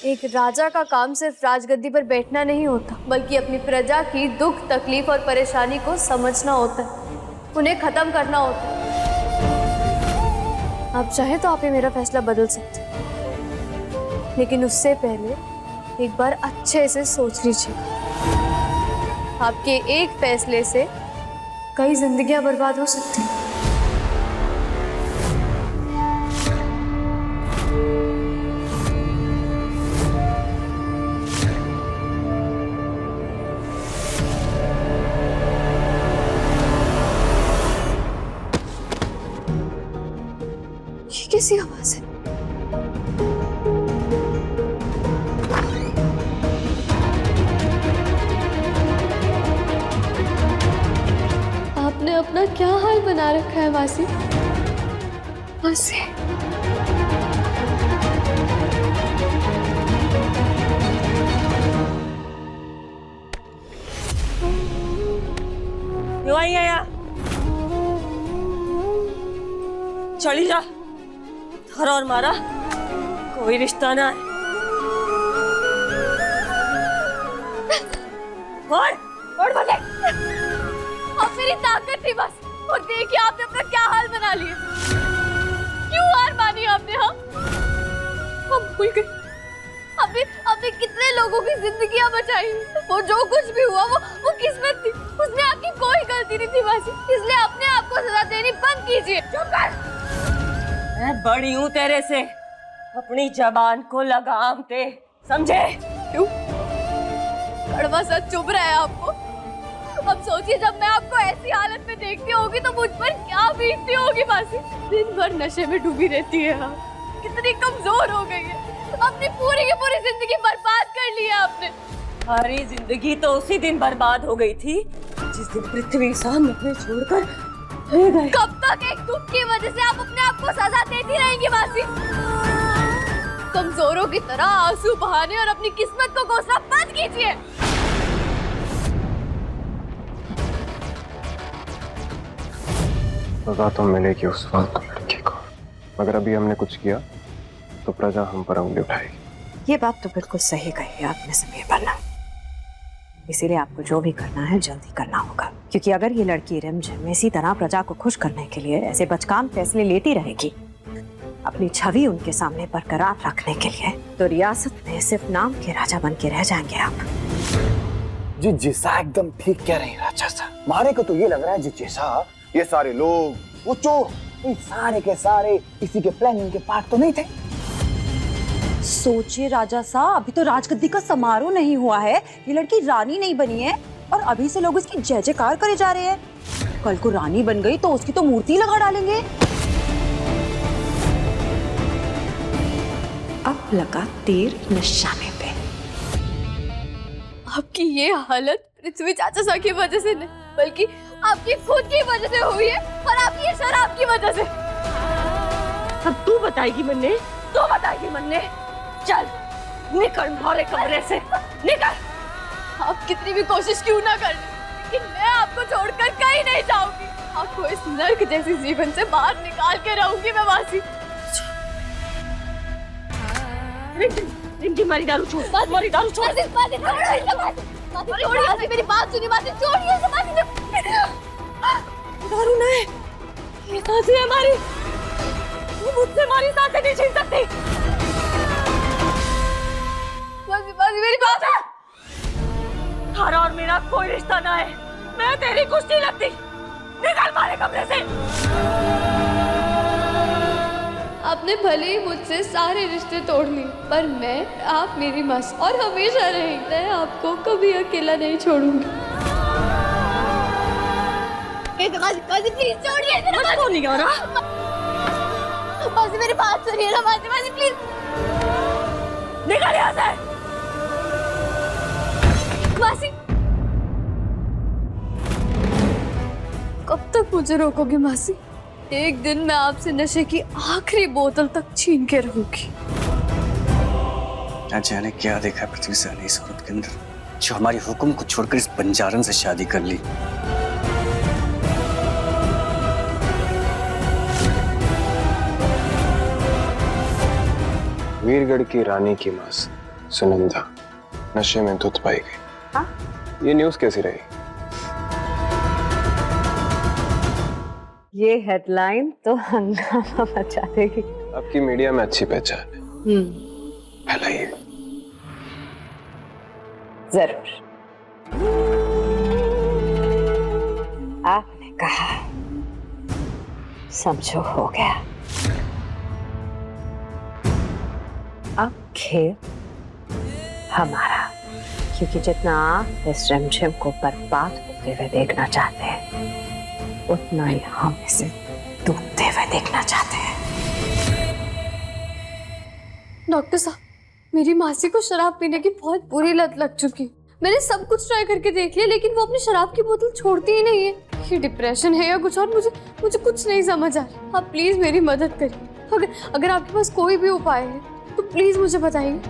एक राजा का काम सिर्फ राजगद्दी पर बैठना नहीं होता, बल्कि अपनी प्रजा की दुख तकलीफ और परेशानी को समझना होता है, उन्हें खत्म करना होता है। आप चाहे तो आप ये मेरा फैसला बदल सकते हैं, लेकिन उससे पहले एक बार अच्छे से सोच लीजिए। आपके एक फैसले से कई जिंदगियां बर्बाद हो सकती हैं। ये कैसी आवाज है? आपने अपना क्या हाल बना रखा है मासी? मासी, क्यों आई है यहाँ? चली जा, थारा और मारा कोई रिश्ता ना है। और बोले अब मेरी ताकत थी बस, और देखिए आपने अपना क्या हाल बना लिया। क्यों हार मानी आपने? हम भूल गए। अभी कितने लोगों की जिंदगियां बचाई। वो जो कुछ भी हुआ वो किस्मत थी, उसमें आपकी कोई गलती नहीं थी मासी, इसलिए अपने आप को सजा देनी बंद कीजिए। चुप कर। मैं बड़ी हूँ तेरे से, अपनी जबान को लगाम दे, समझे? क्यों कड़वा सच चुभ रहा है आपको? अब सोचिए, जब मैं आपको ऐसी हालत में देखती होगी तो मुझ पर क्या बीतती होगी मासी। दिन भर नशे में डूबी रहती है आप, कितनी कमजोर हो गई है, अपनी पूरी की पूरी जिंदगी बर्बाद कर ली है आपने। हमारी जिंदगी तो उसी दिन बर्बाद हो गई थी जिस दिन पृथ्वी सामने छोड़कर गए। कब तक एक दुख की वजह से आप अपने आप को सजा देती रहेंगी मासी? कमजोरों की तरह आंसू बहाने और अपनी किस्मत को कोसना बंद कीजिए। सजा तो मिलेगी उस फालतू लड़की को, मगर अभी हमने कुछ किया तो प्रजा हम पर उंगली उठाएगी। ये बात तो बिल्कुल सही कही है आपने समीर बन्ना, इसीलिए आपको जो भी करना है जल्दी करना होगा, क्योंकि अगर ये लड़की रिमझिम इसी तरह प्रजा को खुश करने के लिए ऐसे बचकान फैसले लेती रहेगी, अपनी छवि उनके सामने बरकरार रखने के लिए, तो रियासत में सिर्फ नाम के राजा बन के रह जाएंगे आप। जी जिसा एकदम ठीक कह रही राजा साहब। मारे को तो ये लग रहा है जी जैसा ये सारे लोग, वो चोर, ये सारे के सारे इसी के प्लानिंग के पार्ट तो नहीं थे। सोचिए राजा साहब, अभी तो राजगद्दी का समारोह नहीं हुआ है, ये लड़की रानी नहीं बनी है और अभी से लोग इसकी जय जयकार करे जा रहे हैं। कल को रानी बन गई तो उसकी तो मूर्ति लगा डालेंगे। अब लगा तीर निशाने पे। आपकी ये हालत पृथ्वी चाचा सा की वजह से नहीं, बल्कि आपकी खुद की वजह से हुई है, और आपकी ये शराब की वजह से। अब तू बताएगी मन्ने, तू बताएगी मन्ने। चल निकल हमारे कमरे से, निकल। आप कितनी भी कोशिश क्यों ना कर लें, लेकिन मैं आपको छोड़कर कहीं नहीं जाऊंगी। आपको इस नर्क जैसी जीवन से बाहर निकाल के रहूंगी मैं मासी। रिमझिम मारी दारू छोड़, मारी दारू छोड़। छोड़िए, मेरी बात सुनिए मासी, छोड़िए इसे मासी। दारू नहीं, ये सांसें है हमारी, तू मुझसे हमारी सांसें नहीं छीन सकती। मासी, मासी मेरी बात है। थारा और मेरा कोई रिश्ता ना है, मैं तेरी कुछ नहीं लगती, निकल हमारे कमरे से। आपने भले ही मुझसे सारे रिश्ते तोड़ लिए, पर मैं, आप मेरी मासी और हमेशा रहेंगे। मैं आपको कभी अकेला नहीं छोड़ूंगी। मासी, मासी प्लीज छोड़िए इसे ना। मुझको नहीं आ रहा। मासी मेरी बात सुनिए ना मासी, मासी प्लीज निकल यहाँ से। मासी, कब तक मुझे रोकोगे मासी? एक दिन मैं आपसे नशे की आखिरी बोतल तक छीन के रहूंगी। ना जाने क्या देखा है पृथ्वी से इस औरत के अंदर, जो हमारी हुक्म को छोड़कर इस बंजारन से शादी कर ली। वीरगढ़ की रानी की मां से सुनंदा नशे में धुत पाई गई। हाँ? ये न्यूज़ कैसी रही? ये हेडलाइन तो हंगामा मचा देगी। आपकी मीडिया में अच्छी पहचान है, फैलाइए। जरूर। आपने कहा, समझो हो गया। अब खेल हमारा, क्योंकि जितना आप इस रिमझिम को बर्बाद होते हुए देखना चाहते हैं, उतना ही हम इसे डूबते हुए देखना चाहते हैं। डॉक्टर साहब, मेरी मासी को शराब पीने की बहुत बुरी लत लग चुकी। मैंने सब कुछ ट्राई करके देख लिया, लेकिन वो अपनी शराब की बोतल छोड़ती ही नहीं है। ये डिप्रेशन है या कुछ और, मुझे कुछ नहीं समझ आ रहा। आप प्लीज मेरी मदद करिए। अगर आपके पास कोई भी उपाय है तो प्लीज मुझे बताइए।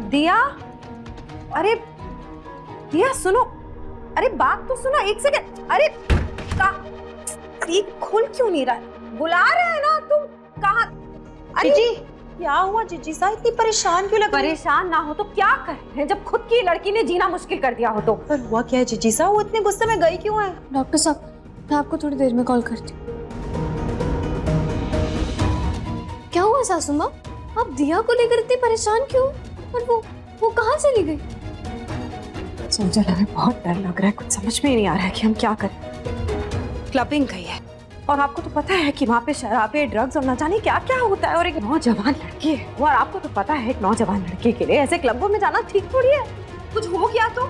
दिया, अरे दिया सुनो, अरे बात तो सुनो, एक सेकंड। अरे ये खुल क्यों नहीं रहा? बुला रहे हैं ना, तुम कहाँ? अरे जीजी, क्या हुआ जीजी सा? इतनी परेशान क्यों लग रही है? परेशान ना हो तो क्या करें, जब खुद की लड़की ने जीना मुश्किल कर दिया हो तो। पर हुआ क्या है जीजी सा? वो इतने गुस्से में गई क्यों है? डॉक्टर साहब, मैं आपको थोड़ी देर में कॉल करती हूँ। क्या हुआ सासू माँ? आप दिया को लेकर इतनी परेशान क्यों? और वो कहाँ चली गई? सोचा हमें बहुत डर लग रहा है, कुछ समझ में ही नहीं आ रहा है कि हम क्या करें। क्लबिंग गई है, और आपको तो पता है कि वहाँ पे शराबे, ड्रग्स और न जाने क्या क्या होता है, और एक नौजवान लड़की है। और आपको तो पता है, एक नौजवान लड़की के लिए ऐसे क्लबों में जाना ठीक थोड़ी है। कुछ हो गया तो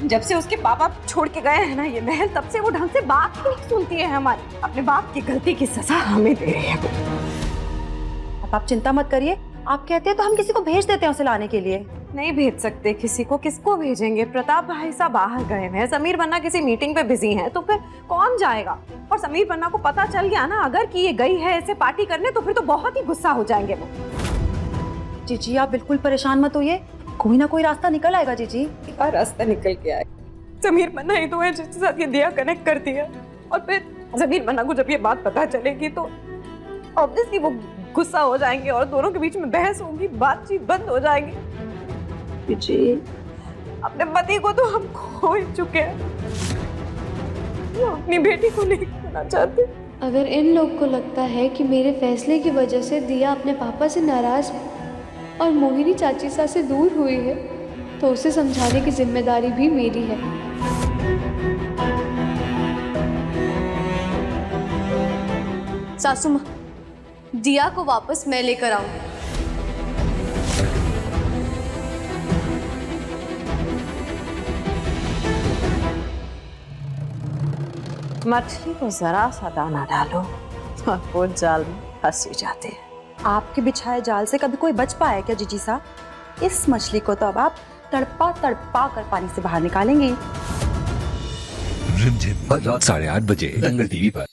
जब से उसके पापा छोड़ के गए हैं ना ये महल, तब से वो ढंग से बात ही नहीं सुनती है हमारी। अपने बाप की गलती की सजा हमें दे रही है। अब आप चिंता मत करिए, आप कहते हैं तो हम किसी को भेज देते हैं उसे लाने के लिए। नहीं भेज सकते किसी को, किसको भेजेंगे? प्रताप भाई साहब बाहर गए हैं, समीर बन्ना किसी मीटिंग पे बिजी हैं, तो फिर कौन जाएगा? और समीर बन्ना को पता चल गया ना अगर कि ये गई है ऐसे पार्टी करने, तो फिर तो बहुत ही गुस्सा हो जाएंगे वो। जीजी आप बिल्कुल परेशान मत होइए, कोई ना कोई रास्ता निकल आएगा जीजी। क्या रास्ता निकल के आए? समीर बन्ना ही तो है जिसके साथ ये दिया कनेक्ट करती है, और फिर समीर बन्ना को जब ये बात पता चलेगी तो ऑब्वियसली वो गुस्सा हो जाएंगे और दोनों के बीच में बहस होगी, बातचीत बंद हो जाएगी। जी, अपने पति को तो हम खो ही चुके हैं, वो अपनी बेटी को नहीं खोना चाहते। अगर इन लोग को लगता है कि मेरे फैसले की वजह से दिया अपने पापा से नाराज है और मोहिनी चाची सा से दूर हुई है, तो उसे समझाने की जिम्मेदारी भी मेरी है। सासू माँ, दिया को वापस मैं लेकर आऊंगी। मछली को जरा सा दाना डालो और वो जाल में फंस ही जाते हैं। आपके बिछाए जाल से कभी कोई बच पाया क्या जीजी सा? इस मछली को तो अब आप तड़पा तड़पा कर पानी से बाहर निकालेंगे। रिमझिम रात 8:30 बजे दंगल टीवी पर।